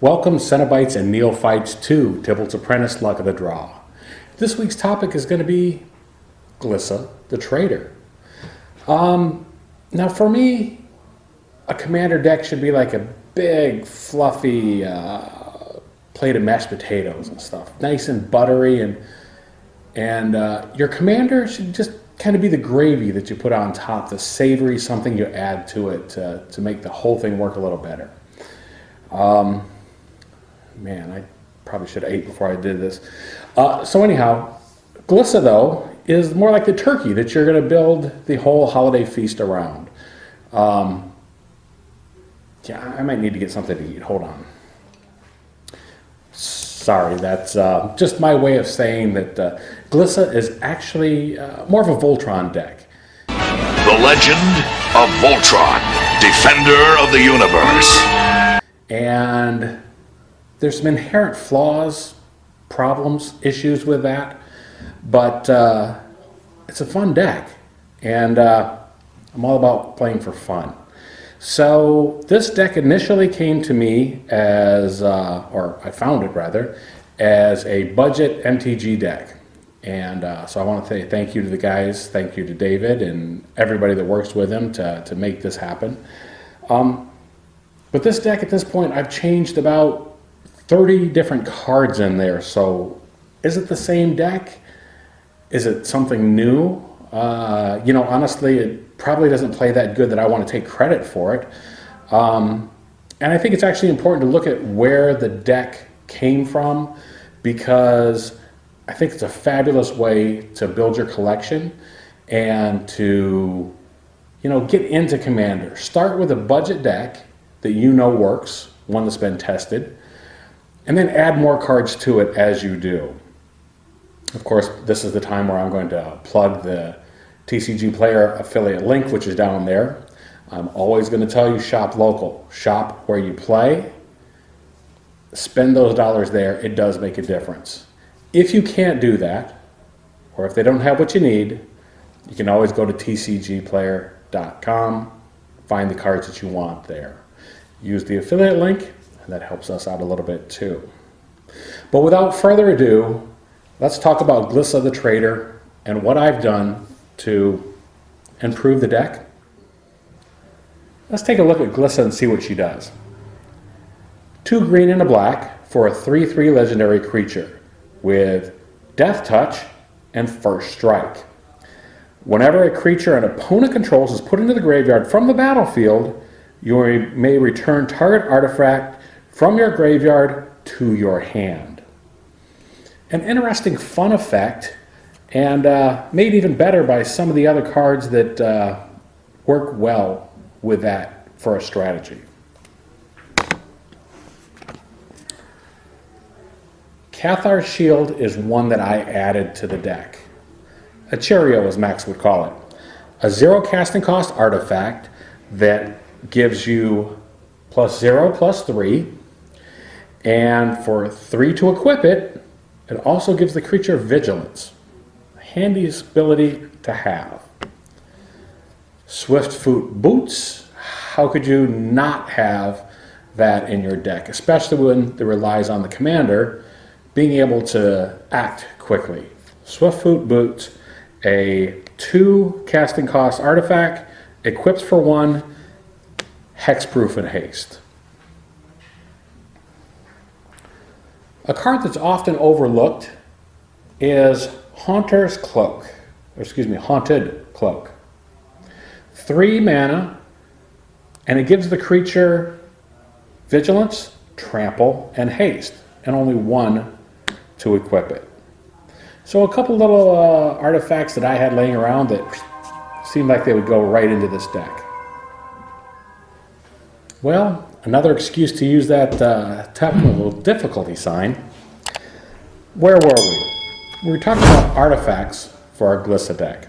Welcome Cenobites and Neophytes to Tibalt's Apprentice Luck of the Draw. This week's topic is going to be Glissa, the Traitor. Now for me, a commander deck should be like a big, fluffy plate of mashed potatoes and stuff. Nice and buttery, and your commander should just kind of be the gravy that you put on top, the savory something you add to it to make the whole thing work a little better. Man, I probably should have ate before I did this. So anyhow, Glissa, though, is more like the turkey that you're going to build the whole holiday feast around. Yeah, I might need to get something to eat. Hold on. Sorry, that's just my way of saying that Glissa is actually more of a Voltron deck. The Legend of Voltron, Defender of the Universe. And there's some inherent flaws, problems, issues with that, but it's a fun deck, and I'm all about playing for fun. So this deck initially came to me as, or I found it rather, as a budget MTG deck. And so I want to say thank you to the guys, thank you to David and everybody that works with him to make this happen. But this deck at this point, I've changed about 30 different cards in there. So is it the same deck? Is it something new? Honestly, it probably doesn't play that good that I want to take credit for it. And I think it's actually important to look at where the deck came from, because I think it's a fabulous way to build your collection and to, get into Commander. Start with a budget deck that you know works, one that's been tested, and then add more cards to it as you do. Of course, this is the time where I'm going to plug the TCG Player affiliate link, which is down there. I'm always going to tell you, shop local. Shop where you play. Spend those dollars there. It does make a difference. If you can't do that, or if they don't have what you need, you can always go to tcgplayer.com, find the cards that you want there. Use the affiliate link, and that helps us out a little bit too. But without further ado, let's talk about Glissa the Traitor and what I've done to improve the deck. Let's take a look at Glissa and see what she does. 2 green and a black for a 3/3 legendary creature with Death Touch and First Strike. Whenever a creature an opponent controls is put into the graveyard from the battlefield, you may return target artifact from your graveyard to your hand. An interesting fun effect, and made even better by some of the other cards that work well with that for a strategy. Cathar's Shield is one that I added to the deck. A Cheerio, as Max would call it. A 0 casting cost artifact that gives you +0/+3, and for 3 to equip it, it also gives the creature Vigilance. Handiest ability to have. Swift Foot Boots. How could you not have that in your deck, especially when it relies on the commander being able to act quickly? Swift Foot Boots, a 2 casting cost artifact, equips for 1, hexproof and haste. A card that's often overlooked is Haunted Cloak. 3 mana, and it gives the creature Vigilance, Trample, and Haste, and only 1 to equip it. So a couple little artifacts that I had laying around that seemed like they would go right into this deck. Well, another excuse to use that technical difficulty sign. Where were we? We were talking about artifacts for our Glissa deck.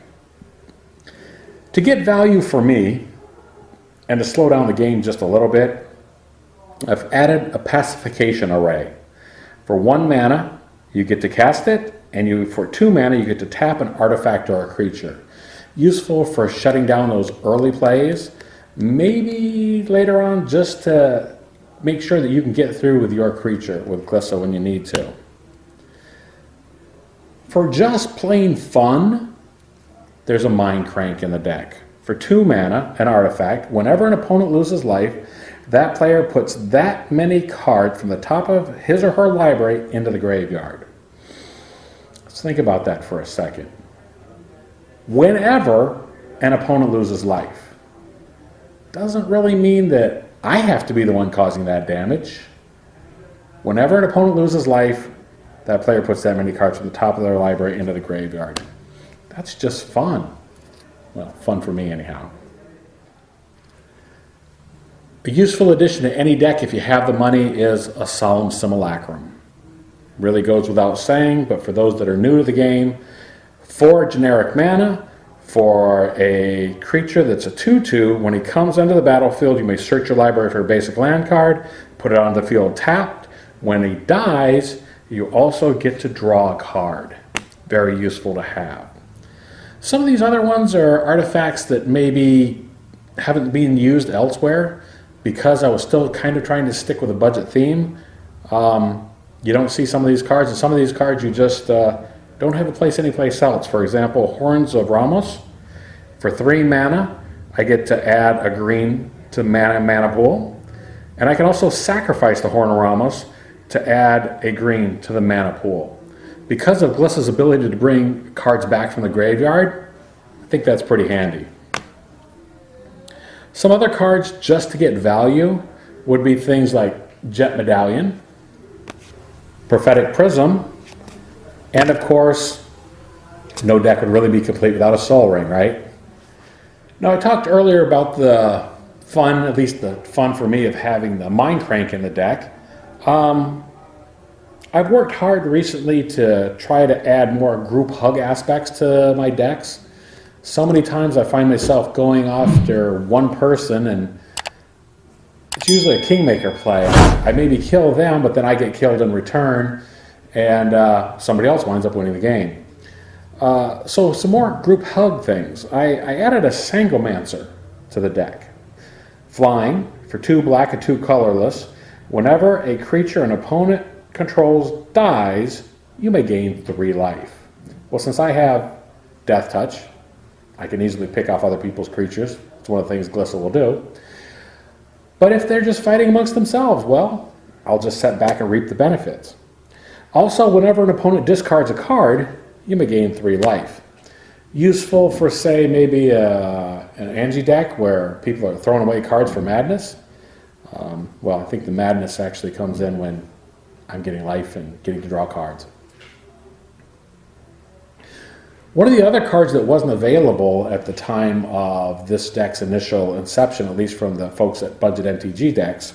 To get value for me, and to slow down the game just a little bit, I've added a pacification array. For 1 mana, you get to cast it, and for 2 mana, you get to tap an artifact or a creature. Useful for shutting down those early plays, maybe later on just to make sure that you can get through with your creature with Glissa when you need to. For just plain fun, there's a Mind Crank in the deck. For 2 mana, an artifact, whenever an opponent loses life, that player puts that many cards from the top of his or her library into the graveyard. Let's think about that for a second. Whenever an opponent loses life, doesn't really mean that I have to be the one causing that damage. Whenever an opponent loses life, that player puts that many cards from the top of their library into the graveyard. That's just fun. Well, fun for me anyhow. A useful addition to any deck, if you have the money, is a Solemn Simulacrum. Really goes without saying, but for those that are new to the game, 4 generic mana for a creature that's a 2/2. When he comes onto the battlefield, you may search your library for a basic land card, put it on the field tapped. When he dies, you also get to draw a card. Very useful to have. Some of these other ones are artifacts that maybe haven't been used elsewhere because I was still kind of trying to stick with a budget theme. You don't see some of these cards, and some of these cards you just don't have a place anyplace else. For example, Horns of Ramos. For 3 mana, I get to add a green to mana pool. And I can also sacrifice the Horn of Ramos to add a green to the mana pool. Because of Glissa's ability to bring cards back from the graveyard, I think that's pretty handy. Some other cards just to get value would be things like Jet Medallion, Prophetic Prism, and of course, no deck would really be complete without a Soul Ring, right? Now, I talked earlier about the fun, at least the fun for me, of having the Mind Crank in the deck. I've worked hard recently to try to add more group hug aspects to my decks. So many times I find myself going after one person, and it's usually a Kingmaker play. I maybe kill them, but then I get killed in return, and somebody else winds up winning the game. So some more group hug things. I added a Sangomancer to the deck. Flying, for 2 black and 2 colorless. Whenever a creature an opponent controls dies, you may gain 3 life. Well, since I have Death Touch, I can easily pick off other people's creatures. It's one of the things Glissa will do. But if they're just fighting amongst themselves, well, I'll just sit back and reap the benefits. Also, whenever an opponent discards a card, you may gain 3 life. Useful for, say, maybe an Angie deck where people are throwing away cards for madness. Well, I think the madness actually comes in when I'm getting life and getting to draw cards. One of the other cards that wasn't available at the time of this deck's initial inception, at least from the folks at Budget MTG Decks,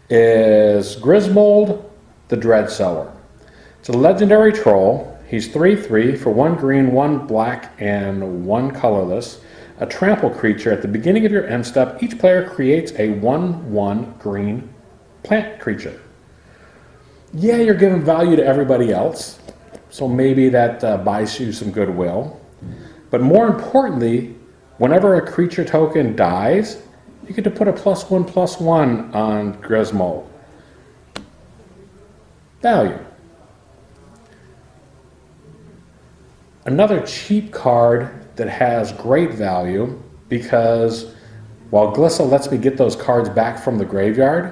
is Grismold the Dreadsower. It's a legendary troll. He's 3/3 for 1 green, 1 black, and 1 colorless. A trample creature. At the beginning of your end step, each player creates a 1/1 green plant creature. Yeah, you're giving value to everybody else, so maybe that buys you some goodwill. But more importantly, whenever a creature token dies, you get to put a +1/+1 on Grismold. Value. Another cheap card that has great value, because while Glissa lets me get those cards back from the graveyard,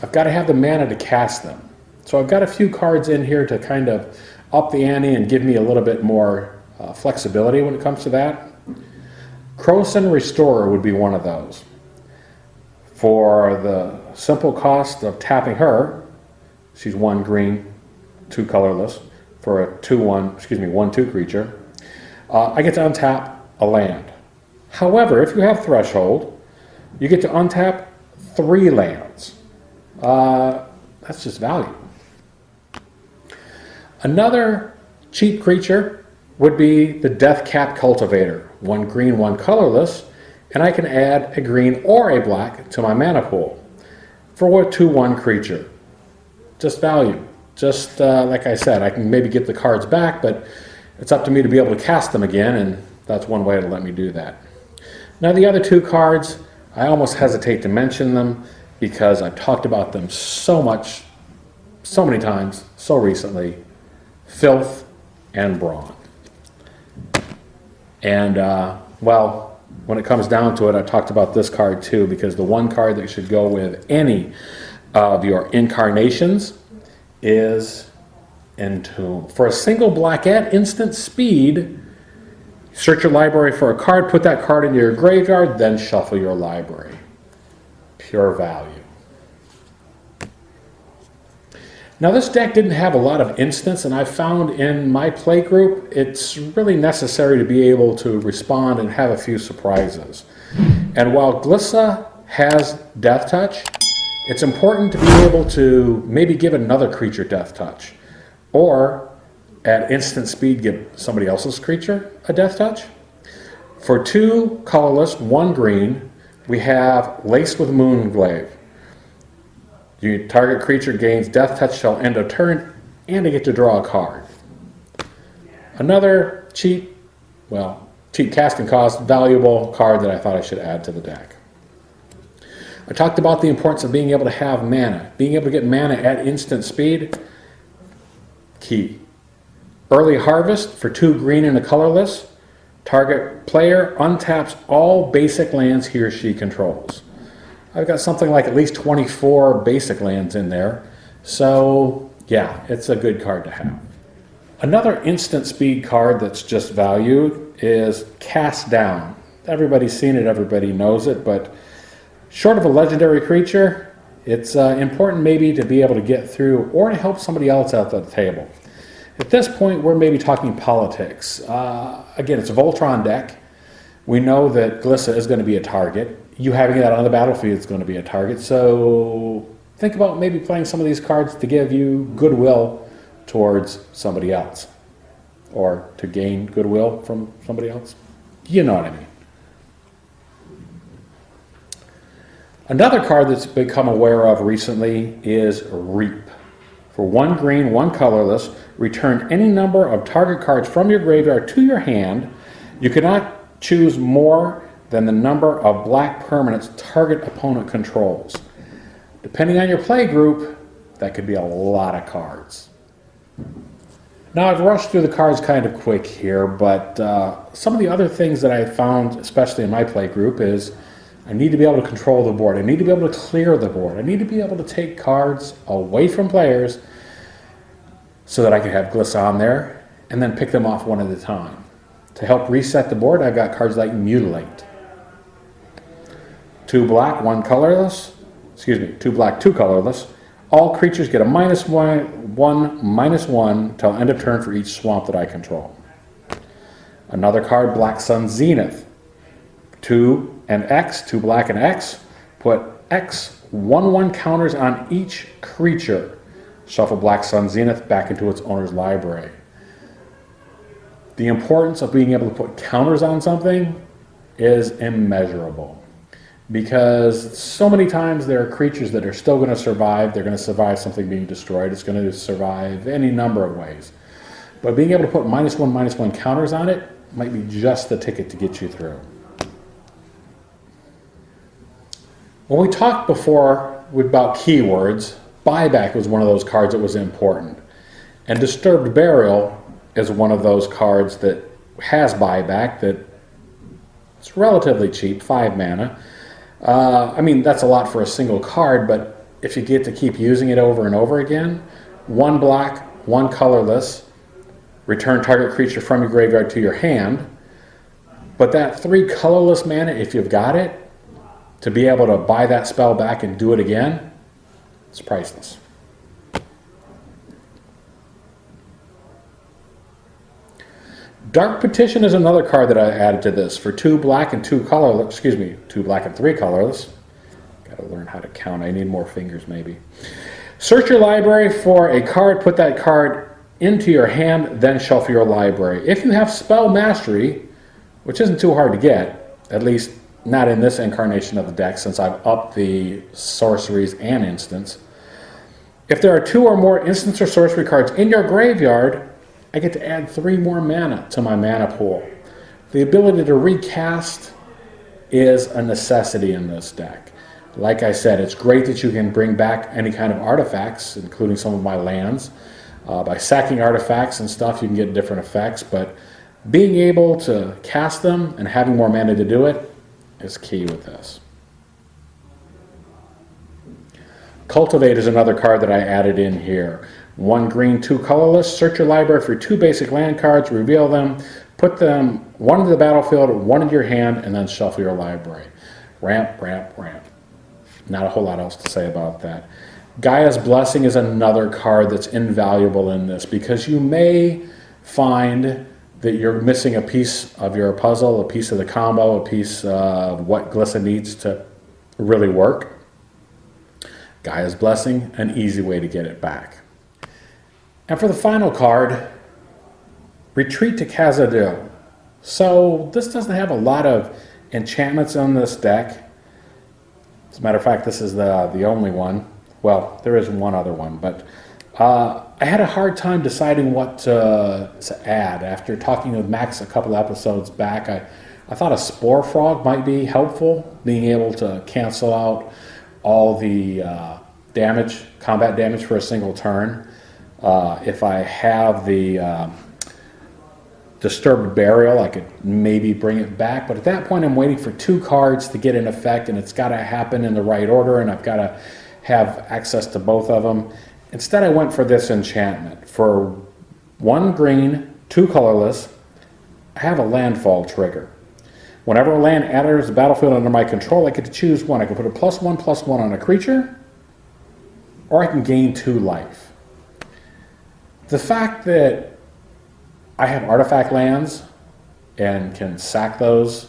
I've got to have the mana to cast them. So I've got a few cards in here to kind of up the ante and give me a little bit more flexibility when it comes to that. Krosan Restorer would be one of those. For the simple cost of tapping her, she's 1 green, 2 colorless, for a 1/2 creature, I get to untap a land. However, if you have Threshold, you get to untap 3 lands. That's just value. Another cheap creature would be the Deathcap Cultivator. 1 green, 1 colorless, and I can add a green or a black to my mana pool for a 2/1 creature. Just value. Just like I said, I can maybe get the cards back, but it's up to me to be able to cast them again, and that's one way to let me do that. Now the other 2 cards, I almost hesitate to mention them because I've talked about them so much, so many times, so recently. Filth and Brawn. And, well, when it comes down to it, I talked about this card too, because the one card that should go with any of your incarnations is Entomb. For a single black at instant speed, search your library for a card, put that card into your graveyard, then shuffle your library. Pure value. Now this deck didn't have a lot of instants, and I found in my play group it's really necessary to be able to respond and have a few surprises. And while Glissa has Death Touch, it's important to be able to maybe give another creature Death Touch, or at instant speed give somebody else's creature a Death Touch. For 2 colorless, 1 green, we have Laced with Moonglaive. Your target creature gains Death Touch till end of turn, and they get to draw a card. Another cheap casting cost, valuable card that I thought I should add to the deck. I talked about the importance of being able to have mana. Being able to get mana at instant speed, key. Early Harvest for 2 green and a colorless. Target player untaps all basic lands he or she controls. I've got something like at least 24 basic lands in there. So, yeah, it's a good card to have. Another instant speed card that's just valued is Cast Down. Everybody's seen it, everybody knows it, but short of a legendary creature, it's important maybe to be able to get through or to help somebody else out at the table. At this point, we're maybe talking politics. Again, it's a Voltron deck. We know that Glissa is going to be a target. You having that on the battlefield is going to be a target. So think about maybe playing some of these cards to give you goodwill towards somebody else, or to gain goodwill from somebody else. You know what I mean. Another card that's become aware of recently is Reap. For 1 green, 1 colorless, return any number of target cards from your graveyard to your hand. You cannot choose more than the number of black permanents target opponent controls. Depending on your play group, that could be a lot of cards. Now I've rushed through the cards kind of quick here, but some of the other things that I found, especially in my play group, is I need to be able to control the board. I need to be able to clear the board. I need to be able to take cards away from players so that I can have Glissa on there and then pick them off one at a time. To help reset the board, I've got cards like Mutilate. 2 black, 1 colorless. 2 black, 2 colorless. All creatures get a -1/-1 till end of turn for each swamp that I control. Another card, Black Sun Zenith. 2 and X, 2 black and X. Put X 1/1 counters on each creature. Shuffle Black Sun Zenith back into its owner's library. The importance of being able to put counters on something is immeasurable, because so many times there are creatures that are still going to survive. They're going to survive something being destroyed. It's going to survive any number of ways. But being able to put -1/-1 counters on it might be just the ticket to get you through. When we talked before about keywords, Buyback was one of those cards that was important. And Disturbed Burial is one of those cards that has buyback, that it's relatively cheap, 5 mana. I mean, that's a lot for a single card, but if you get to keep using it over and over again, 1 black, 1 colorless, return target creature from your graveyard to your hand. But that 3 colorless mana, if you've got it, to be able to buy that spell back and do it again, it's priceless. Dark Petition is another card that I added to this. For 2 black and 2 colorless, 2 black and 3 colorless. Got to learn how to count. I need more fingers maybe. Search your library for a card, put that card into your hand, then shuffle your library. If you have Spell Mastery, which isn't too hard to get, at least not in this incarnation of the deck since I've upped the sorceries and instants. If there are 2 or more instants or sorcery cards in your graveyard, I get to add 3 more mana to my mana pool. The ability to recast is a necessity in this deck. Like I said, it's great that you can bring back any kind of artifacts, including some of my lands. By sacking artifacts and stuff, you can get different effects, but being able to cast them and having more mana to do it is key with this. Cultivate is another card that I added in here. 1 green, 2 colorless. Search your library for 2 basic land cards, reveal them, put them 1 into the battlefield, 1 into your hand, and then shuffle your library. Ramp, ramp, ramp. Not a whole lot else to say about that. Gaia's Blessing is another card that's invaluable in this because you may find that you're missing a piece of your puzzle, a piece of the combo, a piece of what Glissa needs to really work. Gaia's Blessing, an easy way to get it back. And for the final card, Retreat to Khazad-dûm. So this doesn't have a lot of enchantments on this deck. As a matter of fact, this is the only one. Well, there is one other one, but I had a hard time deciding what to add. After talking with Max a couple episodes back, I thought a Spore Frog might be helpful, being able to cancel out all the combat damage for a single turn. If I have the Disturbed Burial, I could maybe bring it back, but at that point I'm waiting for 2 cards to get an effect, and it's got to happen in the right order, and I've got to have access to both of them. Instead I went for this enchantment. For 1 green, 2 colorless, I have a landfall trigger. Whenever a land enters the battlefield under my control, I get to choose one. I can put a +1/+1 on a creature, or I can gain 2 life. The fact that I have artifact lands and can sack those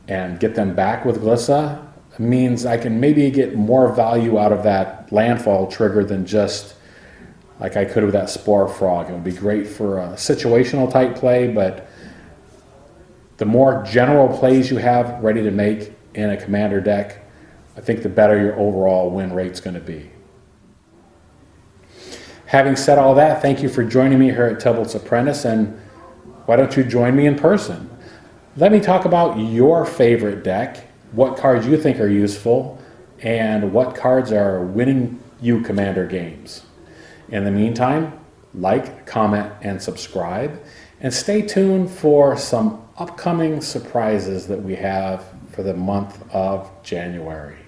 and get them back with Glissa means I can maybe get more value out of that landfall trigger than just like I could with that Spore Frog. It would be great for a situational type play, but the more general plays you have ready to make in a commander deck, I think the better your overall win rate's going to be. Having said all that, thank you for joining me here at Tibalt's Apprentice, and why don't you join me in person? Let me talk about your favorite deck, what cards you think are useful, and what cards are winning you commander games. In the meantime, like, comment, and subscribe, and stay tuned for some upcoming surprises that we have for the month of January.